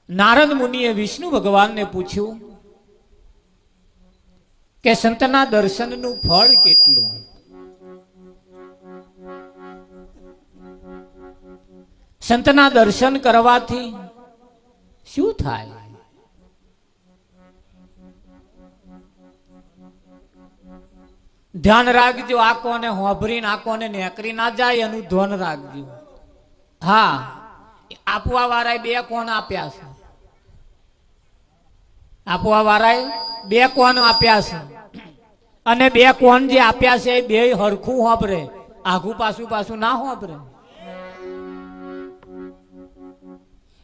નારદ મુનિએ વિષ્ણુ ભગવાનને પૂછ્યું કે સંતના દર્શનનું ફળ કેટલું? સંતના દર્શન કરવાથી શું થાય? ધ્યાન રાખજો, આંખોને હોભરીને આંખોને નેકરી ના જાય એનું ધ્યાન રાખજો. હા, આપવા વાળાએ બે કોણ આપ્યા છે. આપવા વાળાએ બે કોણ આપ્યા છે અને બે કોણ જે આપ્યા છે એ બે હરખું હોભરે, આઘું પાછું પાછું ના હોભરે.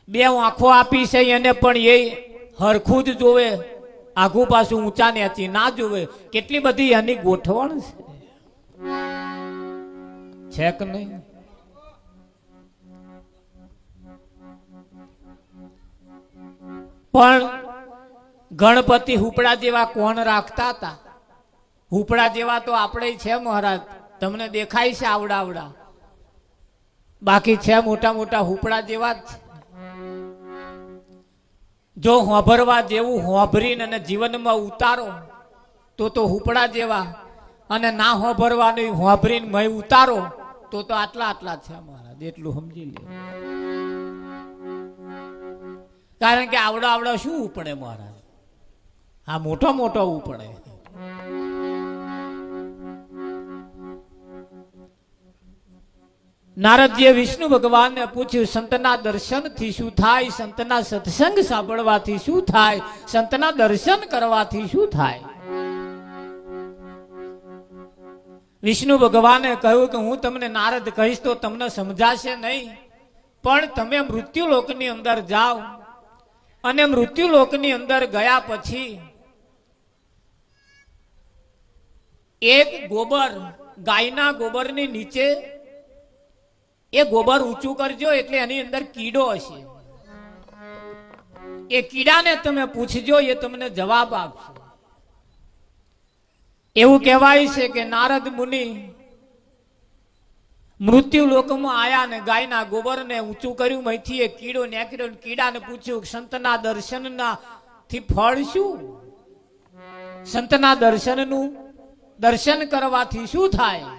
બે આંખો આપી છે એને પણ એ હરખું જ જોવે, આઘું પાછું ઊંચા નીચી ના જોવે. કેટલી બધી એની ગોઠવણ છે કે નહીં? પણ ગણપતિ હુપડા જેવા કોણ રાખતા હતા? હુપડા જેવા તો આપણે છે મહારાજ, તમને દેખાય છે આવડા આવડા, બાકી છે મોટા મોટા હુપડા જેવા જ. જો હોભરવા જેવું હોભરીને અને જીવનમાં ઉતારો તો હુપડા જેવા, અને ના હોભરવાનું હોભરીને મય ઉતારો તો આટલા આટલા છે મહારાજ. એટલું સમજી લે. કારણ કે આવડો આવડો શું ઉપડે મહારાજ? આ મોટો મોટો ઉપડે. નારદજીએ વિષ્ણુ ભગવાનને પૂછ્યું, સંતના દર્શનથી શું થાય? સંતના સત્સંગ સાંભળવાથી શું થાય? સંતના દર્શન કરવાથી શું થાય? વિષ્ણુ ભગવાને કહ્યું કે હું તમને નારદ કહીશ તો તમને સમજાશે નહીં, પણ તમે મૃત્યુલોકની અંદર જાઓ અને મૃત્યુલોકની અંદર ગયા પછી એક ગોબર, ગાયના ગોબરની નીચે એ ગોબર ઊંચું કરજો, એટલે એની અંદર કીડો હશે. એ કીડાને તમે પૂછજો, એ તમને જવાબ આપશે. એવું કહેવાય છે કે નારદ મુનિ મૃત્યુ લોકમાં આયા ને ગાયના ગોબરને ઊંચું કર્યું, માંથી એ કીડો નીકળ્યો. કીડાને પૂછ્યું, સંતના દર્શનના થી ફળ શું? સંતના દર્શનનું દર્શન કરવાથી શું થાય?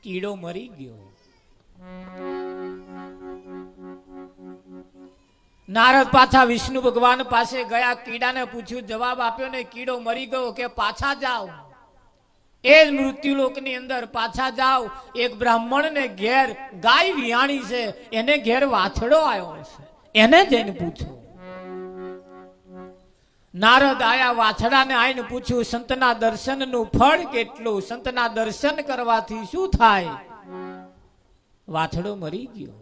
કીડો મરી ગયો. નારદ પાછા વિષ્ણુ ભગવાન પાસે ગયા, કીડાને પૂછ્યું, જવાબ આપ્યો ને કીડો મરી ગયો. કે પાછા જાઓ, એ જ મૃત્યુલોકની અંદર પાછા જાઓ. એક બ્રાહ્મણ ને ઘેર ગાય વિયાણી છે, એને ઘેર વાછડો આવ્યો છે, એને જઈને પૂછો. નારદ આયા, વાછડાને આવીને પૂછ્યું, સંતના દર્શનનું ફળ કેટલું? સંતના દર્શન કરવાથી શું થાય? વાછડો મરી ગયો.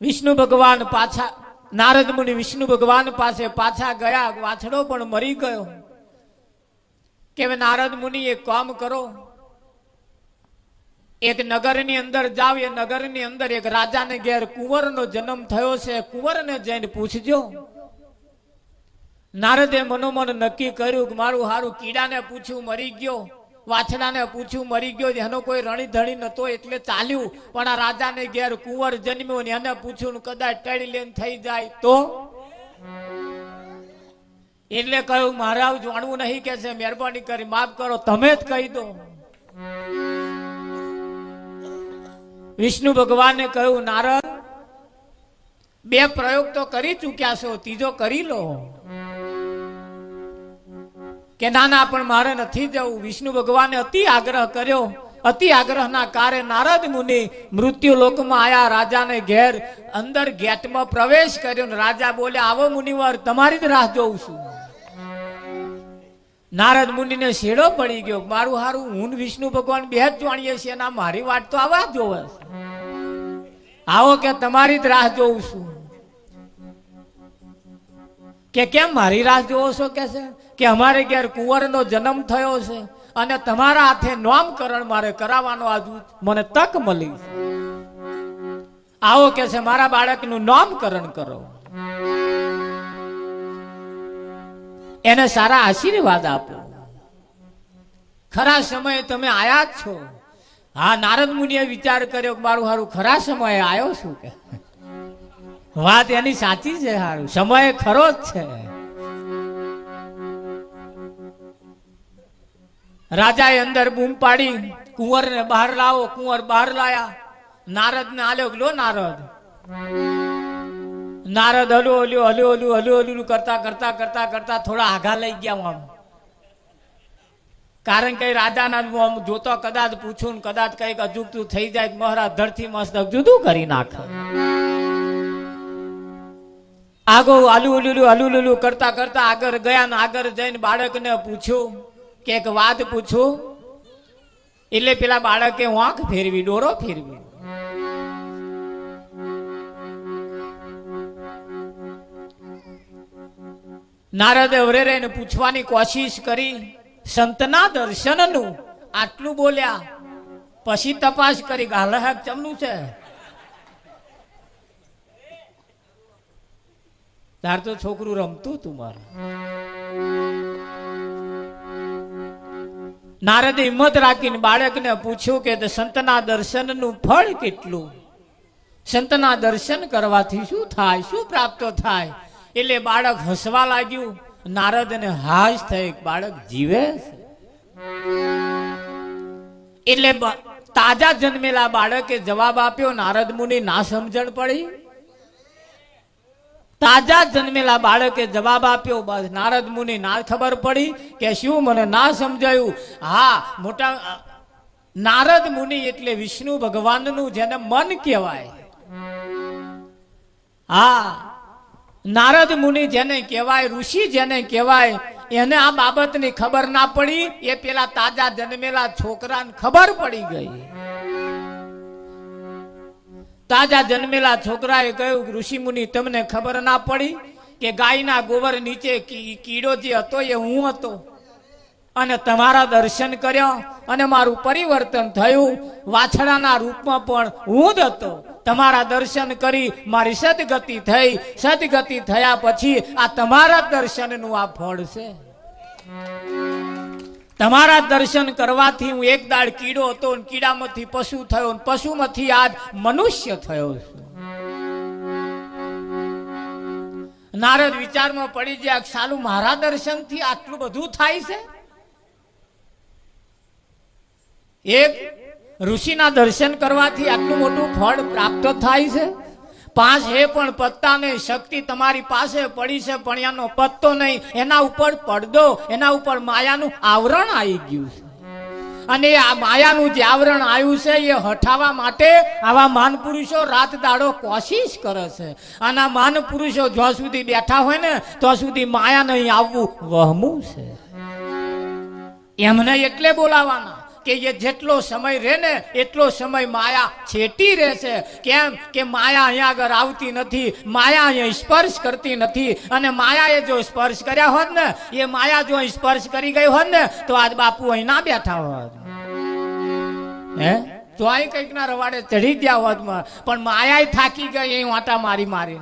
વિષ્ણુ ભગવાન પાછા, નારદ મુનિ વિષ્ણુ ભગવાન પાસે પાછા ગયા, વાછડો પણ મરી ગયો. કે નારદ મુનિ એક કામ કરો, એક નગરની અંદર જાવ. એ નગરની અંદર એક રાજાને ઘેર કુંવરનો જન્મ થયો છે, કુંવરને જઈને પૂછજો. નારદે મનોમન નક્કી કર્યું કે મારું હારું કીડાને પૂછ્યું મરી ગયો, વાછડાને પૂછ્યું મરી ગયો, એનો કોઈ રણી ધણી નતો એટલે ચાલ્યું. પણ આ રાજાને ઘેર કુંવર જન્મ્યો ને એને પૂછ્યું, કદાચ ટળી લઈને થઈ જાય તો? એટલે કહ્યું, મહારાજ જાણવું નહીં કે છે, મહેરબાની કરી માફ કરો, તમે જ કહી દો. વિષ્ણુ ભગવાને કહ્યું, નારદ બે પ્રયોગ તો કરી ચૂક્યા છો, ત્રીજો કરી લો. કે ના ના, પણ મારે નથી જવું. વિષ્ણુ ભગવાને અતિ આગ્રહ કર્યો. અતિ આગ્રહના કારણે નારદ મુનિ મૃત્યુ લોકમાં આયા, રાજાને ઘેર અંદર ગેટમાં પ્રવેશ કર્યો. રાજા બોલે, આવો મુનિવર, તમારી જ રાહ જોઉં છું. નારદ મુનિને શેડો પડી ગયો, મારું હારું હું વિષ્ણુ ભગવાન બે જ જાણીએ છીએ, ના મારી વાત તો આવા જોવે. આવો કે તમારી જ રાહ જોઉં છું. કે કેમ મારી રાહ જોવો છો? કે અમારે ઘેર કુંવરનો જન્મ થયો છે અને તમારા હાથે નામકરણ મારે કરાવવાનો આજ મને તક મળી. આવો કે છે મારા બાળકનું નામકરણ કરો, એને સારા આશીર્વાદ આપો. ખરા સમયે તમે આયા જ છો, હા, નારદ મુનિએ વિચાર કર્યો કે મારું હારું ખરા સમયે આવ્યો છું કે વાત એની સાચી છે, હારું સમય ખરો જ છે. રાજાએ અંદર બૂમ પાડી કુંવરને બહાર લાવો. કુંવર બહાર લાયા. નારદને આલ્યો, લો નારદ. નારદ હલું કરતા કરતા કરતા કરતા થોડા આઘા લઈ ગયા આમ. કારણ કે રાજાના જોતો કદાચ પૂછું કદાચ કઈક અજુગતું થઈ જાય, મહારાજ ધરથી મસ્તક જુદું કરી નાખે. આગો હલું કરતા કરતા આગળ ગયા ને આગળ જઈને બાળકને પૂછ્યું કે એક વાત પૂછું. એટલે પેલા બાળકે વાંક ફેરવી, ડોરો ફેરવી. નારદે વરેને પૂછવાની કોશિશ કરી. સંતના દર્શનનું આટલું બોલ્યા. પછી તપાસ કરી ગાલહાક ચમનું છે. તાર તો છોકરું રમતું તું મારું. નારદે હિંમત રાખીને બાળકને પૂછ્યું કે સંતના દર્શનનું ફળ કેટલું? સંતના દર્શન કરવાથી શું થાય, શું પ્રાપ્ત થાય? એટલે બાળક હસવા લાગ્યું. નારદને હાશ થઈ, બાળક જીવે છે. એટલે તાજા જન્મેલા બાળકે જવાબ આપ્યો. નારદ મુનિ ના સમજણ પડી. તાજા જન્મેલા બાળકે જવાબ આપ્યો. બસ નારદ મુનિ ના ખબર પડી કે શું મને ના સમજાયું. હા, મોટા નારદ મુનિ એટલે વિષ્ણુ ભગવાનનું જેને મન કહેવાય. હા, નારદ મુનિ જેને કહેવાય, ઋષિ જેને કહેવાય, એને આ બાબતની ખબર ના પડી. એ પેલા તાજા જન્મેલા છોકરાને ખબર પડી ગઈ. તાજા જન્મેલા છોકરાએ કહ્યું, ઋષિ મુનિ તમને ખબર ના પડી કે ગાયના ગોબર નીચે કીડો જે હતો એ હું હતો, અને તમારા દર્શન કર્યા અને મારું પરિવર્તન થયું. વાછડાના રૂપમાં પણ હું જ હતો. તમારા દર્શન કરી મારી સદગતિ થઈ. સદગતિ થયા પછી આ તમારા દર્શનનું આ ફળ છે. તમારા દર્શન કરવાથી હું એક દાડ કીડો હતો, કીડામાંથી પશુ થયો, પશુમાંથી આજ મનુષ્ય થયો છું. નારદ વિચારમાં પડી ગયા, સાલું મારા દર્શનથી આટલું બધું થાય છે. એક ઋષિના દર્શન કરવાથી આટલું મોટું ફળ પ્રાપ્ત થાય છે. 5 હે પણ પત્તા નહીં. શક્તિ તમારી પાસે પડી છે પણ એનો પત્તો નહીં. એના ઉપર પડદો, એના ઉપર માયાનું આવરણ આવી ગયું છે. અને આ માયાનું જે આવરણ આવ્યું છે એ હટાવવા માટે આવા માન પુરુષો રાત દાડો કોશિશ કરે છે. આના માન પુરુષો જ્યાં સુધી બેઠા હોય ને ત્યાં સુધી માયા નહીં આવવું વહમું છે. એમને એટલે બોલાવાના કે એ જેટલો સમય રહે ને એટલો સમય માયા છેટી રહેશે. કેમ કે માયા અહીંયા આગળ આવતી નથી, માયા અહીંયા સ્પર્શ કરતી નથી. અને માયાએ જો સ્પર્શ કર્યા હોત ને, એ માયા જો સ્પર્શ કરી ગઈ હોત ને તો આજ બાપુ અહીં ના બેઠા હોત. હે તો અહીં કંઈક ના રવાડે ચડી ગયા હોત. પણ માયા થાકી ગઈ અહીં વાંટા મારી મારી.